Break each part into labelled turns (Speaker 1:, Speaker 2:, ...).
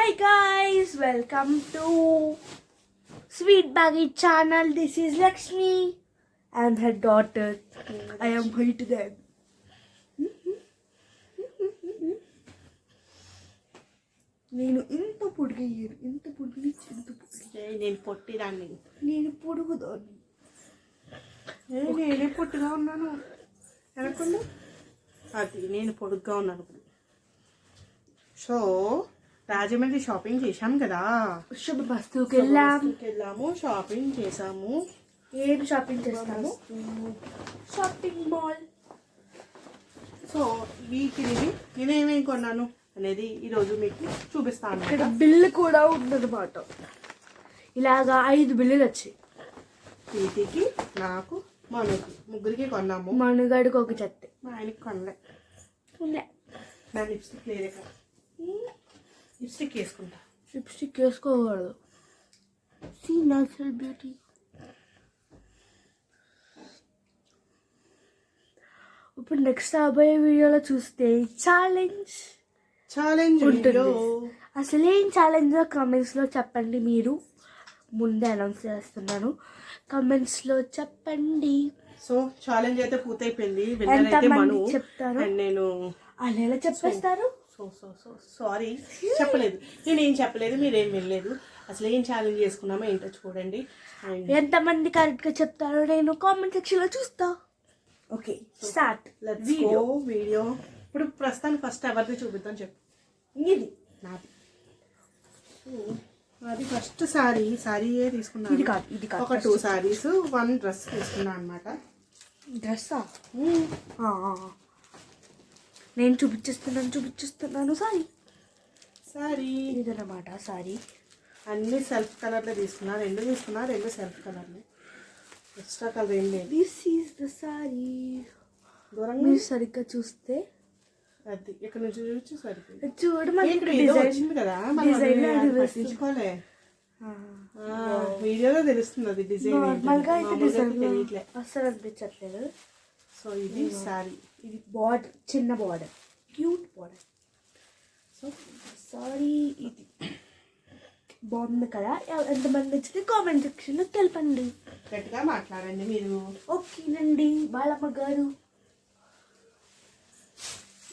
Speaker 1: Hi guys, welcome to Sweet Baggy channel. This is Lakshmi and her daughter. I am here to them. నేను ఇంత పొడిగయ్యాను, ఇంత పొడిగి ఇంత పొడిగి
Speaker 2: నేను పొట్టిదాన్ని,
Speaker 1: నేను పొడుగుదాన్ని.
Speaker 2: నేనే పొట్టిగా ఉన్నాను అనుకున్నా. అది నేను పొడుగ్గా ఉన్నాను ఇప్పుడు. సో రాజమండ్రి షాపింగ్ చేశాం కదా,
Speaker 1: శుభ బస్తుకి
Speaker 2: వెళ్ళాము, షాపింగ్ చేసాము.
Speaker 1: ఏం షాపింగ్ చేస్తాము? Shopping mall.
Speaker 2: సో వీటిని నేనేమేమి కొన్నాను అనేది ఈరోజు మీకు చూపిస్తాను.
Speaker 1: ఇక్కడ బిల్లు కూడా ఉందన్నమాట. ఇలాగా 5 బిల్లులు వచ్చాయి.
Speaker 2: వీటికి నాకు మనకి ముగ్గురికి కొన్నాము.
Speaker 1: మనుగడికి ఒక చెత్త,
Speaker 2: మా ఆయనకి కొనలే. నా లిప్స్టిక్ లేదే కదా, లిప్స్టిక్ వేసుకుంటా.
Speaker 1: లిప్స్టిక్ వేసుకోకూడదు. See natural beauty. ఇప్పుడు నెక్స్ట్ రాబోయే వీడియోలో చూస్తే ఛాలెంజ్ ఉంటుంది. అసలు ఏం ఛాలెంజ్ కమెంట్స్లో చెప్పండి. మీరు ముందే అనౌన్స్ చేస్తున్నాను, కమెంట్స్లో చెప్పండి.
Speaker 2: సో ఛాలెంజ్ అయితే పూర్తయిపోయింది.
Speaker 1: ఎంతమంది చెప్తారు?
Speaker 2: నేను
Speaker 1: అలా ఎలా చెప్పేస్తారు?
Speaker 2: సారీ చెప్పలేదు, నేనేం చెప్పలేదు, మీరేం వినలేదు. అసలు ఏం ఛాలెంజ్ చేసుకున్నామో ఏంటో చూడండి.
Speaker 1: ఎంతమంది కరెక్ట్గా చెప్తారో నేను కామెంట్ సెక్షన్లో చూస్తా. Okay, start
Speaker 2: video. ఇప్పుడు ప్రస్తుతానికి ఫస్ట్ ఎవరిది చూపిద్దాం చెప్పు.
Speaker 1: ఇది
Speaker 2: నాది. అది ఫస్ట్ సారీ తీసుకున్నాను.
Speaker 1: ఇది కాదు
Speaker 2: ఒక 2 సారీస్ 1 డ్రెస్ తీసుకున్నాను అనమాట.
Speaker 1: డ్రెస్సా? నేను చూపిస్తున్నాను సారీ ఇదన్నమాట. సారీ
Speaker 2: అన్ని సెల్ఫ్ కలర్లో తీసుకున్నా. 2 సెల్ఫ్ కలర్లు, ఎక్స్ట్రా కలర్ ఏం లేదు.
Speaker 1: This is the sorry.
Speaker 2: దూరంగా
Speaker 1: మీరు సరిగ్గా చూస్తే
Speaker 2: అది ఇక్కడ నుంచి చూసి సరిగ్గా
Speaker 1: చూడమని
Speaker 2: వచ్చింది కదా, పట్టించుకోలే. వీడియోలో తెలుస్తుంది అది డిజైన్.
Speaker 1: నార్మల్గా అయితే డిజైన్ అస్సలు అనిపించట్లేదు.
Speaker 2: సో ఇది సారీ,
Speaker 1: ఇది బార్డర్, చిన్న border, cute border. So sorry ఇది బాగుంది కదా. ఎంతమంది నచ్చితే కామెంట్ సెక్షన్లో తెలపండి.
Speaker 2: గట్టిగా మాట్లాడండి మీరు.
Speaker 1: ఓకేనండి బాలమ్మ గారు.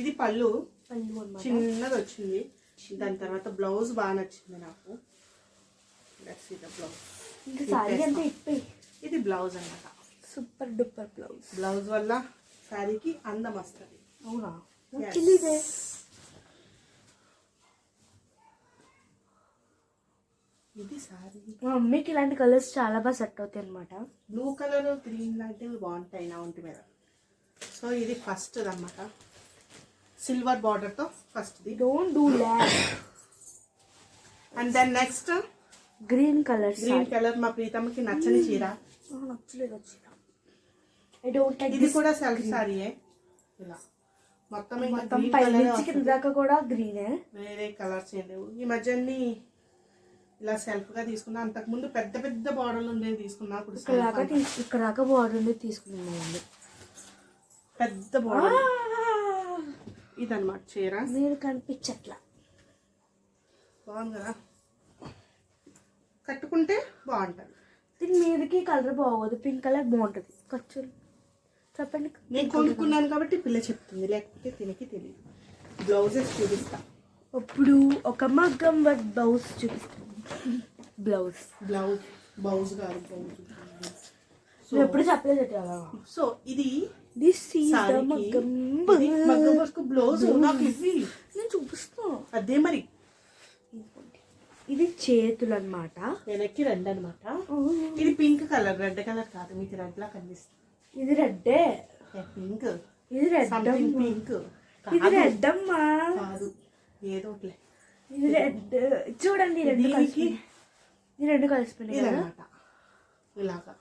Speaker 1: ఇది
Speaker 2: పళ్ళు
Speaker 1: అన్నమాట,
Speaker 2: చిన్నది వచ్చింది. దాని తర్వాత బ్లౌజ్ బాగా నచ్చింది నాకు. బ్లౌజ్
Speaker 1: ఇంకా సారీ అంతా ఇప్పి.
Speaker 2: ఇది బ్లౌజ్ అన్నమాట,
Speaker 1: సూపర్ డూపర్ బ్లౌజ్.
Speaker 2: బ్లౌజ్ వల్ల శారీకి అందం వస్తుంది.
Speaker 1: అవునా?
Speaker 2: ఇది సారీ.
Speaker 1: మా మమ్మీకి ఇలాంటి కలర్స్ చాలా బాగా సెట్ అవుతాయి అనమాట.
Speaker 2: బ్లూ కలర్, గ్రీన్ లాంటివి బాగుంటాయి నా ఒంటి మీద. సో ఇది ఫస్ట్ అన్నమాట, సిల్వర్ బార్డర్తో ఫస్ట్ది.
Speaker 1: Don't do that.
Speaker 2: And then next
Speaker 1: green colour.
Speaker 2: మా ప్రీతమ్మకి నచ్చని చీర.
Speaker 1: నచ్చలేదు చీర. I don't like.
Speaker 2: ఇది కూడా సెల్ఫ్ సారీయే. ఇలా మొత్తం
Speaker 1: కింద దాకా కూడా గ్రీనే,
Speaker 2: వేరే కలర్స్ ఏం లేవు. ఈ మధ్య ఇలా సెల్ఫ్ గా తీసుకున్నా. అంతకుముందు పెద్ద పెద్ద బార్డర్లు ఉండేది తీసుకున్నా.
Speaker 1: ఇక్కడ దాకా బార్డర్ ఉండేది తీసుకున్నాను.
Speaker 2: పెద్ద బార్డర్ ఇదన్నమాట చీర.
Speaker 1: మీరు కనిపించట్లా.
Speaker 2: బాగుంది కదా, కట్టుకుంటే బాగుంటుంది.
Speaker 1: దీని మీదకి కలర్ బాగోదు, పింక్ కలర్ బాగుంటుంది. ఖర్చులు చెప్పండి.
Speaker 2: నేను కొనుక్కున్నాను కాబట్టి పిల్ల చెప్తుంది, లేకపోతే తినకి తెలియదు. బ్లౌజెస్ చూపిస్తా.
Speaker 1: అప్పుడు ఒక మగ్గం వర్క్ బ్లౌజ్ చూపిస్తాను. బ్లౌజ్
Speaker 2: కాదు,
Speaker 1: బ్లౌజ్ ఎప్పుడు చెప్పలేదు.
Speaker 2: సో ఇది
Speaker 1: బ్లౌజ్
Speaker 2: నాకు ఇవి
Speaker 1: నేను చూపిస్తాను.
Speaker 2: అదే మరి.
Speaker 1: ఇది చేతులు అన్నమాట,
Speaker 2: వెనక్కి 2 అన్నమాట. ఇది పింక్ కలర్, రెడ్ కలర్ కాదు, మీకు రెడ్ లా కనిపిస్తుంది.
Speaker 1: ఇది రెడ్డే,
Speaker 2: పింక్.
Speaker 1: ఇది రెడ్,
Speaker 2: పింక్.
Speaker 1: ఇది రెడ్ అమ్మా
Speaker 2: కాదు, ఏదో ఒకటి.
Speaker 1: ఇది రెడ్. చూడండి, రెండు కలిసిపోయినాయి
Speaker 2: అనమాట. ఇలాగా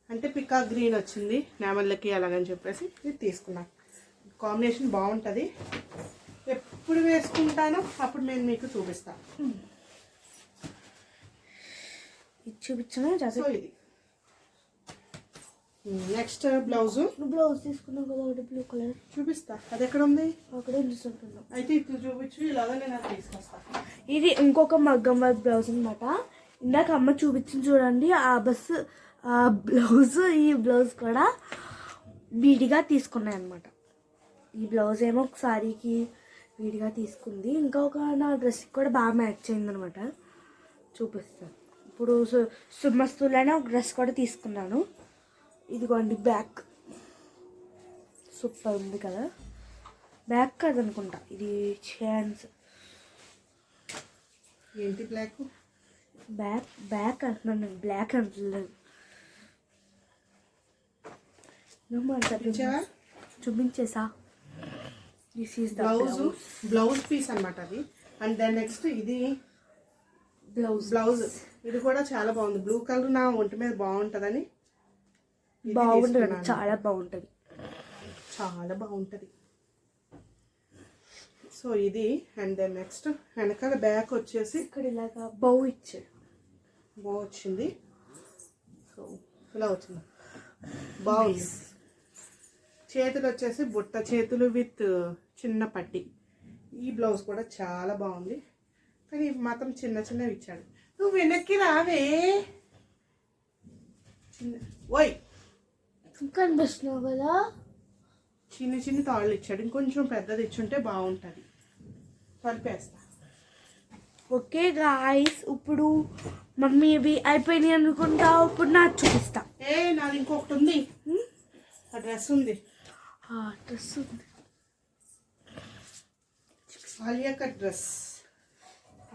Speaker 2: అంటే పికా గ్రీన్ వచ్చింది నేమల్లకి అలాగని చెప్పేసి ఇది తీసుకున్నాను. కాంబినేషన్ బాగుంటుంది. ఎప్పుడు వేసుకుంటానో అప్పుడు నేను మీకు చూపిస్తాను.
Speaker 1: ఇది చూపించను.
Speaker 2: సో ఇది నెక్స్ట్ బ్లౌజ్
Speaker 1: నువ్వు బ్లౌజ్ తీసుకున్నావు కదా ఒకటి బ్లూ కలర్,
Speaker 2: చూపిస్తా. అది ఎక్కడ ఉంది?
Speaker 1: అక్కడే చూసుకుంటున్నావు.
Speaker 2: అయితే ఇప్పుడు చూపించు, ఇలాగా నేను అది తీసుకొస్తా.
Speaker 1: ఇది ఇంకొక మగ్గం వర్క్ బ్లౌజ్ అనమాట. ఇందాక అమ్మ చూపించింది చూడండి, ఆ బ్లౌజ్ ఈ బ్లౌజ్ కూడా విడిగా తీసుకున్నాయి అనమాట. ఈ బ్లౌజ్ ఏమో ఒక సారీకి విడిగా తీసుకుంది, ఇంకా ఒక నా డ్రెస్కి కూడా బాగా మ్యాచ్ అయింది అనమాట. చూపిస్తాను ఇప్పుడు. సుమస్తులనే ఒక డ్రెస్ కూడా తీసుకున్నాను. ఇదిగోండి బ్యాక్, సూపర్ ఉంది కదా. బ్యాక్ కాదనుకుంటా, ఇది చైన్స్.
Speaker 2: ఏంటి బ్లాక్?
Speaker 1: బ్యాక్ అంటున్నాను, బ్లాక్ అంటలేదు. చూపించేసా. This is the
Speaker 2: blouse piece అన్నమాట అది. అండ్ దెన్ నెక్స్ట్ ఇది బ్లౌజ్. ఇది కూడా చాలా బాగుంది. బ్లూ కలర్ నా ఒంటి మీద బాగుంటుందని.
Speaker 1: బాగుంటుంది, చాలా బాగుంటుంది,
Speaker 2: చాలా బాగుంటుంది. సో ఇది. అండ్ దెన్ నెక్స్ట్ వెనకాల బ్యాక్ వచ్చేసి
Speaker 1: ఇక్కడ ఇలాగా బౌ ఇచ్చాడు,
Speaker 2: వచ్చింది. సో ఇలా వచ్చింది, బాగుంది. చేతులు వచ్చేసి బుట్ట చేతులు విత్ చిన్న పట్టి. ఈ బ్లౌజ్ కూడా చాలా బాగుంది, కానీ మాత్రం చిన్న చిన్నవి ఇచ్చాడు. నువ్వు వెనక్కి రావే, చిన్న ఓయ్
Speaker 1: కనిపిస్తున్నావు కదా.
Speaker 2: చిన్ని చిన్ని తాళ్ళు ఇచ్చాడు. ఇంకొంచెం పెద్దది ఇచ్చుంటే బాగుంటుంది. కలిపేస్తా.
Speaker 1: ఓకే గాయ్స్, ఇప్పుడు మమ్మీ ఇవి అయిపోయినాయి అనుకుంటా. ఇప్పుడు నాకు చూపిస్తా.
Speaker 2: నాది ఇంకొకటి ఉంది. ఆ డ్రెస్ ఉంది.
Speaker 1: డ్రెస్ ఉంది,
Speaker 2: Alia cut dress.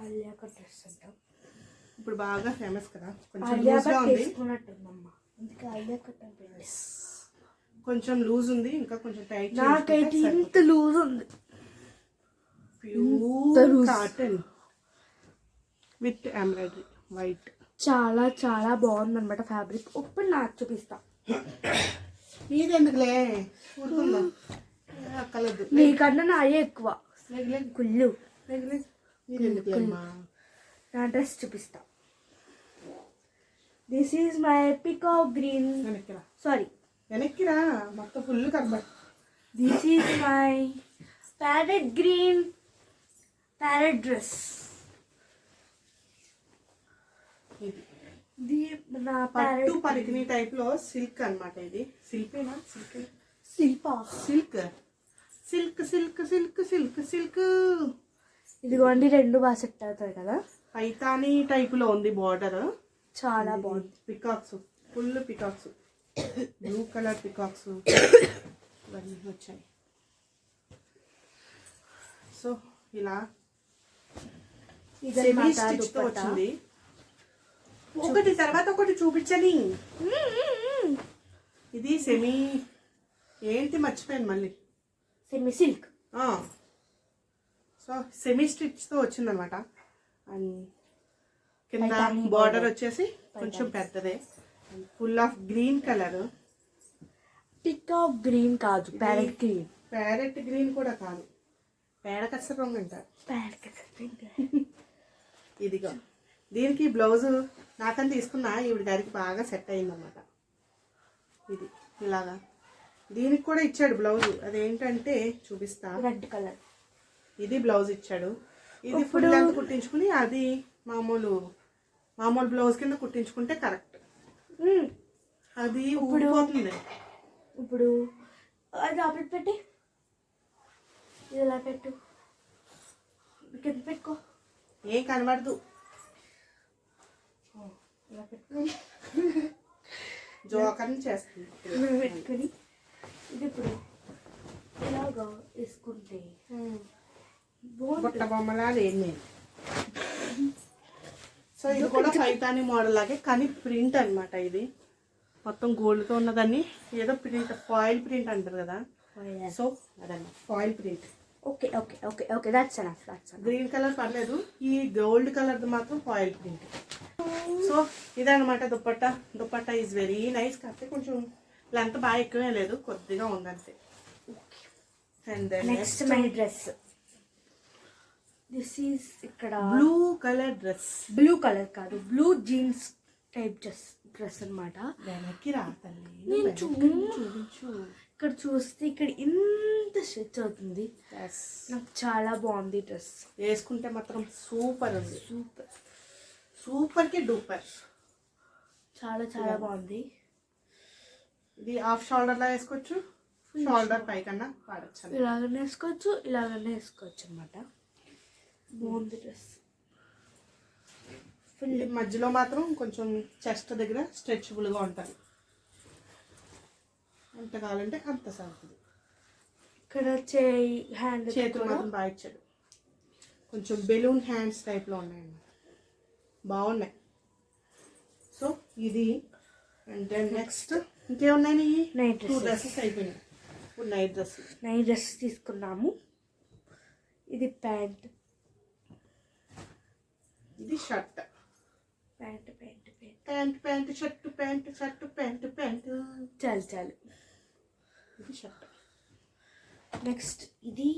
Speaker 1: Alia cut dress అంటాం.
Speaker 2: ఇప్పుడు బాగా ఫేమస్ కదా. కొంచెం
Speaker 1: ఆలియా
Speaker 2: లూజ్గా
Speaker 1: కట్
Speaker 2: ఉంది.
Speaker 1: తీసుకున్నట్టుందమ్మా, అందుకే ఆలియా కట్ అంటే
Speaker 2: కొంచెం లూజ్ ఉంది, ఇంకా కొంచెం టైట్.
Speaker 1: నాకైతే ఇంత లూజ్ ఉంది.
Speaker 2: Pure cotton with embroidery white.
Speaker 1: చాలా చాలా బాగుంది అనమాట ఫ్యాబ్రిక్. ఇప్పుడు నాకు చూపిస్తా.
Speaker 2: నీది ఎందుకులే, ఊరుకుందాం. అక్కలేదు,
Speaker 1: నీకన్నా నాయే ఎక్కువ కుళ్ళు.
Speaker 2: నీది ఎందుకులేమ్మా.
Speaker 1: నా డ్రెస్ చూపిస్తా. This is my peacock green, sorry
Speaker 2: వెనక్కిరా, మొత్తం ఫుల్ కనబడి.
Speaker 1: This is my parrot green parrot dress. ఇది నా
Speaker 2: పట్టు పరికిణి టైప్ లో సిల్క్ అన్నమాట. ఇది సిల్పేనా?
Speaker 1: Shilpa
Speaker 2: silk silk silk silk silk silk.
Speaker 1: ఇదిగోండి, రెండు బాగా సెట్ అవుతాయి కదా.
Speaker 2: పైతానీ టైప్ లో ఉంది బార్డర్,
Speaker 1: చాలా బాగుంది.
Speaker 2: Peacocks, full peacocks, blue colour peacocks ఇవన్నీ వచ్చాయి. సో ఇలా సెమీ స్టిచ్ తో వచ్చింది. ఒకటి తర్వాత ఒకటి చూపించని. ఇది సెమీ ఏంటి మర్చిపోయాను మళ్ళీ.
Speaker 1: Semi silk.
Speaker 2: So semi stitch తో వచ్చిందనమాట. అండ్ కింద బార్డర్ వచ్చేసి కొంచెం పెద్దదే, full of green colour.
Speaker 1: Peacock green కాదు, ప్యారెట్ గ్రీన్.
Speaker 2: ప్యారెట్ గ్రీన్ కూడా కాదు, పేడకచ్చ రంగు అంటారు. ఇదిగో దీనికి బ్లౌజ్ నాకని తీసుకున్నా, ఈవిడ గారికి బాగా సెట్ అయిందన్నమాట. ఇది ఇలాగా. దీనికి కూడా ఇచ్చాడు బ్లౌజ్. అదేంటంటే చూపిస్తా.
Speaker 1: Red colour.
Speaker 2: ఇది బ్లౌజ్ ఇచ్చాడు. ఇది ఫుల్ లెంత్ కుట్టించుకుని అది మామూలు బ్లౌజ్ కింద కుట్టించుకుంటే కరెక్ట్. అది ఊడిపోతుంది.
Speaker 1: ఇప్పుడు అది ఆపరేట్ పెట్టి ఇది ఎలా పెట్టు, కింద పెట్టుకో,
Speaker 2: ఏం కనబడదు.
Speaker 1: ఇలా పెట్టుకొని
Speaker 2: జోకర్ని చేస్తుంది.
Speaker 1: పెట్టుకొని ఇది ఇప్పుడు ఇలాగా వేసుకుంటే
Speaker 2: బుట్ట బొమ్మలా లేదు. సో ఇది కూడా పైతానీ మోడల్ లాగే, కానీ ప్రింట్ అన్నమాట. ఇది మొత్తం గోల్డ్తో ఉన్నదాన్ని ఏదో ప్రింట్, ఫాయిల్ ప్రింట్ అంటారు కదా. సో అదన్నమాట foil print.
Speaker 1: Okay okay okay okay that's enough.
Speaker 2: Green colour పర్లేదు, ఈ గోల్డ్ కలర్ది మాత్రం ఫాయిల్ ప్రింట్. సో ఇదన్నమాట dupatta. Dupatta is very nice. కాకపోతే కొంచెం లెంత్ బాగా ఎక్కువే లేదు, కొద్దిగా ఉందంతే. And then
Speaker 1: next my dress. This is ఇక్కడ
Speaker 2: blue colour dress.
Speaker 1: Blue colour కాదు, blue jeans type dress. Dress అన్నమాట.
Speaker 2: వెనక్కి రా తల్లి,
Speaker 1: నేను
Speaker 2: చూపించు.
Speaker 1: ఇక్కడ చూస్తే ఇక్కడ ఇంత స్ట్రెచ్ అవుతుంది.
Speaker 2: Yes.
Speaker 1: నాకు చాలా బాగుంది డ్రెస్.
Speaker 2: వేసుకుంటే మాత్రం సూపర్ ఉంది. సూపర్కి డూపర్.
Speaker 1: చాలా చాలా బాగుంది.
Speaker 2: ఇది హాఫ్ షోల్డర్లా వేసుకోవచ్చు, షోల్డర్ పైకన్నా వాడచ్చు.
Speaker 1: ఇలాగనే వేసుకోవచ్చు అనమాట. బాగుంది డ్రెస్.
Speaker 2: ఇది మధ్యలో మాత్రం కొంచెం చెస్ట్ దగ్గర స్ట్రెచబుల్గా ఉంటుంది. ఎంత కావాలంటే అంత సాగుతుంది.
Speaker 1: ఇక్కడ
Speaker 2: చేతులు మాత్రం బాగా ఇచ్చాడు. కొంచెం బెలూన్ హ్యాండ్స్ టైప్లో ఉన్నాయన్నమాట, బాగున్నాయి. సో ఇది అంటే నెక్స్ట్ ఇంకేమున్నాయి?
Speaker 1: నైట్
Speaker 2: 2 డ్రెస్సెస్ అయిపోయినాయి. ఇప్పుడు నైట్ డ్రెస్
Speaker 1: తీసుకున్నాము. ఇది ప్యాంట్,
Speaker 2: ఇది షర్ట్. ప్యాంట్ షర్ట్
Speaker 1: చాలు.
Speaker 2: ఇది షర్ట్.
Speaker 1: నెక్స్ట్ ఇది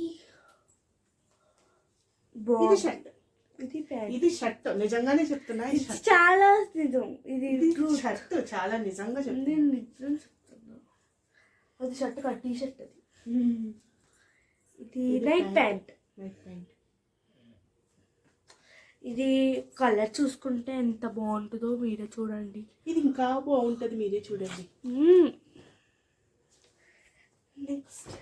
Speaker 2: షర్ట్.
Speaker 1: ఇది ప్యాంట్.
Speaker 2: ఇది షర్ట్. నిజంగానే చెప్తున్నా,
Speaker 1: చాలా నిజం. ఇది
Speaker 2: షర్ట్ చాలా నిజంగా
Speaker 1: నిజం చెప్తున్నా. అది షర్ట్ కాదు, టీ షర్ట్. అది ఇది నైట్ ప్యాంట్. ఇది కలర్ చూసుకుంటే ఎంత బాగుంటుందో మీరే చూడండి.
Speaker 2: ఇది ఇంకా బాగుంటుంది, మీరే చూడండి.
Speaker 1: నెక్స్ట్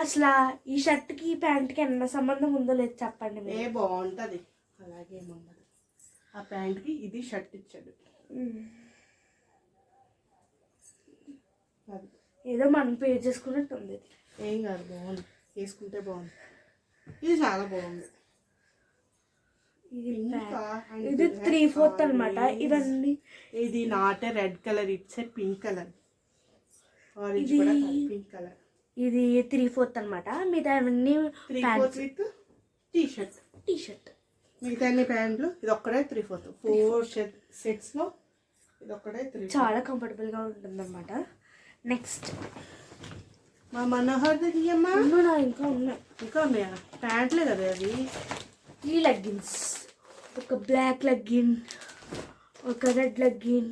Speaker 1: అసలు ఈ షర్ట్కి ఈ ప్యాంట్కి ఎంత సంబంధం ఉందో లేదు చెప్పండి.
Speaker 2: బాగుంటుంది, అలాగే ఉండదు. ఆ ప్యాంట్కి ఇది షర్ట్ ఇచ్చాడు.
Speaker 1: ఏదో మనం పే చేసుకున్నట్టు ఉంది.
Speaker 2: ఏం కాదు, బాగుంది, వేసుకుంటే బాగుంది. ఇది చాలా బాగుంది.
Speaker 1: ఇది 3/4 అనమాట. ఇవన్నీ
Speaker 2: ఇది not a red colour, it's a pink colour. Orange కూడా కాదు, పింక్ కలర్.
Speaker 1: ఇది 3/4 అనమాట. మిగతా అన్ని
Speaker 2: 3/4 విత్ టీ షర్ట్. మిగతా అన్ని ప్యాంట్లు. ఇది ఒక్కడే 3/4. 4 సెట్స్ లో ఇది ఒక్కడే 3.
Speaker 1: చాలా కంఫర్టబుల్ గా ఉంటుంది అనమాట. నెక్స్ట్
Speaker 2: మా మనోహర్ దగ్గర
Speaker 1: ఇంకా
Speaker 2: ఉన్నాయా ప్యాంట్లే కదా అది.
Speaker 1: ఈ లెగ్గిన్స్, ఒక బ్లాక్ లెగ్గిన్, ఒక రెడ్ లెగ్గిన్,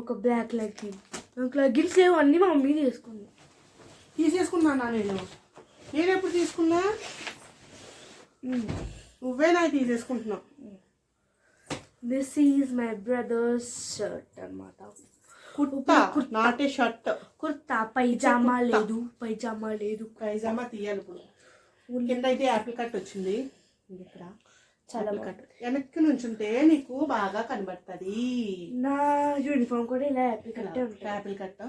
Speaker 1: ఒక బ్లాక్ లెగ్గిన్. నాకు లెగ్గిన్స్ లేవు, అన్నీ మా మమ్మీ
Speaker 2: తీసేసుకున్నానా? నేను ఎప్పుడు తీసుకున్నా? నువ్వే నాకు తీసేసుకుంటున్నావు.
Speaker 1: This is my brother's shirt అనమాట.
Speaker 2: Kurta, not a shirt.
Speaker 1: Kurta. Pyjama లేదు.
Speaker 2: పైజామా తీయాలి ఇప్పుడు. కింద అయితే యాపిల్ కట్ వచ్చింది. ఇక్కడ చాలా కట్ వెనక్కి నుంచుంటే నీకు బాగా కనబడుతుంది.
Speaker 1: నా యూనిఫామ్ కూడా ఇలా యాపిల్ కట్.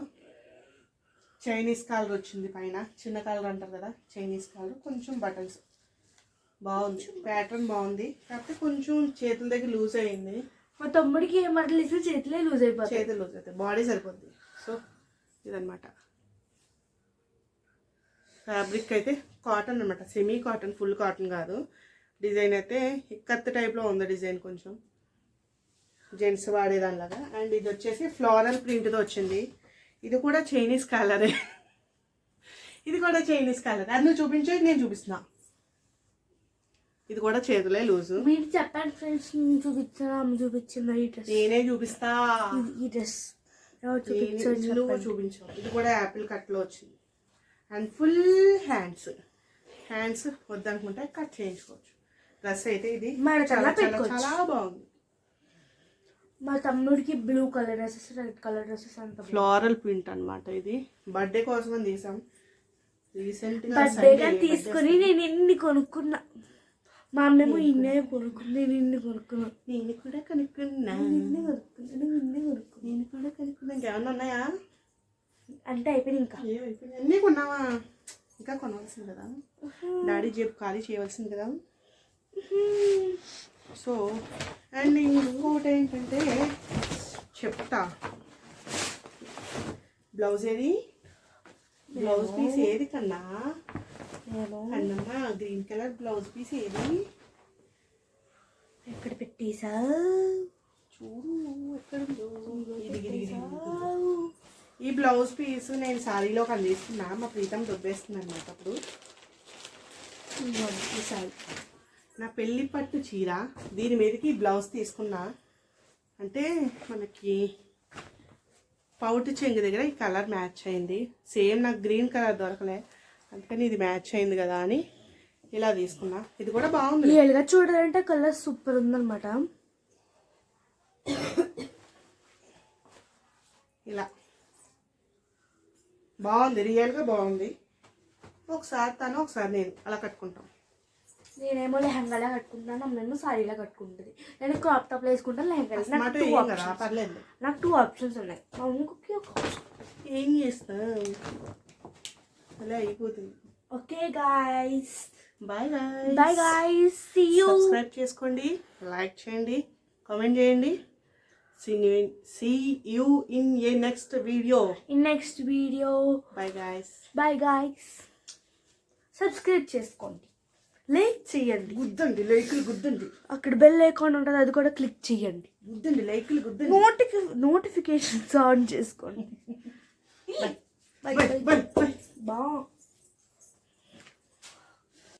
Speaker 2: చైనీస్ కాలర్ వచ్చింది పైన. చిన్న కాలర్ అంటారు కదా, చైనీస్ కాలర్. కొంచెం బటన్స్ బాగుంది, ప్యాటర్న్ బాగుంది. కాకపోతే కొంచెం చేతుల దగ్గర లూజ్ అయింది.
Speaker 1: మా తమ్ముడికి ఏ బట్టలు ఇస్తే చేతులే లూజ్ అయిపోతాయి.
Speaker 2: చేతులు లూజ్ అవుతాయి, బాడీ సరిపోద్ది. సో ఇదనమాట. ఫ్యాబ్రిక్ అయితే కాటన్ అనమాట, సెమీ కాటన్, ఫుల్ కాటన్ కాదు. డిజైన్ అయితే కత్తి టైప్లో ఉంది డిజైన్, కొంచెం జెంట్స్ వాడేదానిలాగా. అండ్ ఇది వచ్చేసి ఫ్లోరల్ ప్రింట్తో వచ్చింది. ఇది కూడా చైనీస్ కలరే. అది నువ్వు చూపించే, నేను చూపిస్తున్నా. ఇది కూడా చేతులే లూజు.
Speaker 1: మీరు చెప్పండి ఫ్రెండ్స్, నేను చూపించాను, అమ్మ చూపించిందా? ఈ డ్రెస్
Speaker 2: నేనే చూపిస్తా.
Speaker 1: ఈ డ్రెస్
Speaker 2: నువ్వు చూపించావు. ఇది కూడా యాపిల్ కట్లో వచ్చింది. అండ్ ఫుల్ హ్యాండ్స్ వద్దనుకుంటే కట్ చేయించుకోవచ్చు. డ్రెస్ అయితే ఇది చాలా బాగుంది.
Speaker 1: మా తమ్ముడికి blue colour dresses, red colour dresses అంత
Speaker 2: ఫ్లోరల్ ప్రింట్ అనమాట. ఇది బర్త్డే కోసం తీసాం రీసెంట్ గా.
Speaker 1: బర్త్డేగా తీసుకుని నేను ఇన్ని కొనుక్కున్నా. మా అమ్మేమో ఇన్నే కొనుక్కుంది, నేను ఇన్ని కొనుక్కున్నా.
Speaker 2: నేను కూడా కనుక్కున్నా. ఇంకేమన్నా ఉన్నాయా
Speaker 1: అంటే అయిపోయింది. ఇంకా
Speaker 2: ఏమైపోయినాయి? అన్నీ కొన్నావా? ఇంకా కొనవలసింది కదా, డాడీ జేబు ఖాళీ చేయవలసింది కదా. సో అండ్ ఇంకోటి ఏంటంటే చెప్తా. బ్లౌజ్ పీస్ ఏది కన్నా? అన్నమ్మా గ్రీన్ కలర్ బ్లౌజ్ పీస్ ఏది?
Speaker 1: ఎక్కడ పెట్టేసా
Speaker 2: చూడు, ఎక్కడుందో. ఈ బ్లౌజ్ పీస్ నేను శారీలో కందిస్తున్నా. మా ప్రీతం దొబ్బేస్తుంది అనమాట. అప్పుడు నా పెళ్లి పట్టు చీర, దీని మీదకి బ్లౌజ్ తీసుకున్నా. అంటే మనకి పౌటి చెంగు దగ్గర ఈ కలర్ మ్యాచ్ అయింది. సేమ్ నాకు గ్రీన్ కలర్ దొరకలే, అందుకని ఇది మ్యాచ్ అయింది కదా అని ఇలా తీసుకున్నా. ఇది కూడా బాగుంది.
Speaker 1: రియల్గా చూడాలంటే కలర్ సూపర్ ఉందన్నమాట.
Speaker 2: ఇలా బాగుంది, రియల్గా బాగుంది. ఒకసారి తను ఒకసారి నేను అలా కట్టుకుంటాం.
Speaker 1: నేనేమో లెహంగాలా కట్టుకుంటాను, అమ్మేమో సారీలా కట్టుకుంటుంది. నేను క్రాప్ టాప్ వేసుకుంటాను, లెహంగా.
Speaker 2: పర్లేదు,
Speaker 1: నాకు 2 ఆప్షన్స్ ఉన్నాయి. మా ఇంకొక ఒక
Speaker 2: ఏం చేస్తాం, అలా అయిపోతుంది.
Speaker 1: Okay guys,
Speaker 2: bye guys.
Speaker 1: Bye guys, see you.
Speaker 2: Subscribe చేసుకోండి, లైక్ చేయండి, కామెంట్ చేయండి. See you in a next video.
Speaker 1: Bye
Speaker 2: guys.
Speaker 1: Bye guys. Subscribe చేసుకోండి, లైక్ చేయండి,
Speaker 2: గుద్దండి, లైకులు గుద్దండి.
Speaker 1: అక్కడ బెల్ ఐకాన్ ఉంటుంది, అది కూడా క్లిక్ చేయండి.
Speaker 2: గుద్దండి, లైకులు గుద్దండి.
Speaker 1: నోటిఫికేషన్స్ ఆన్ చేసుకోండి.
Speaker 2: By by by.
Speaker 1: బా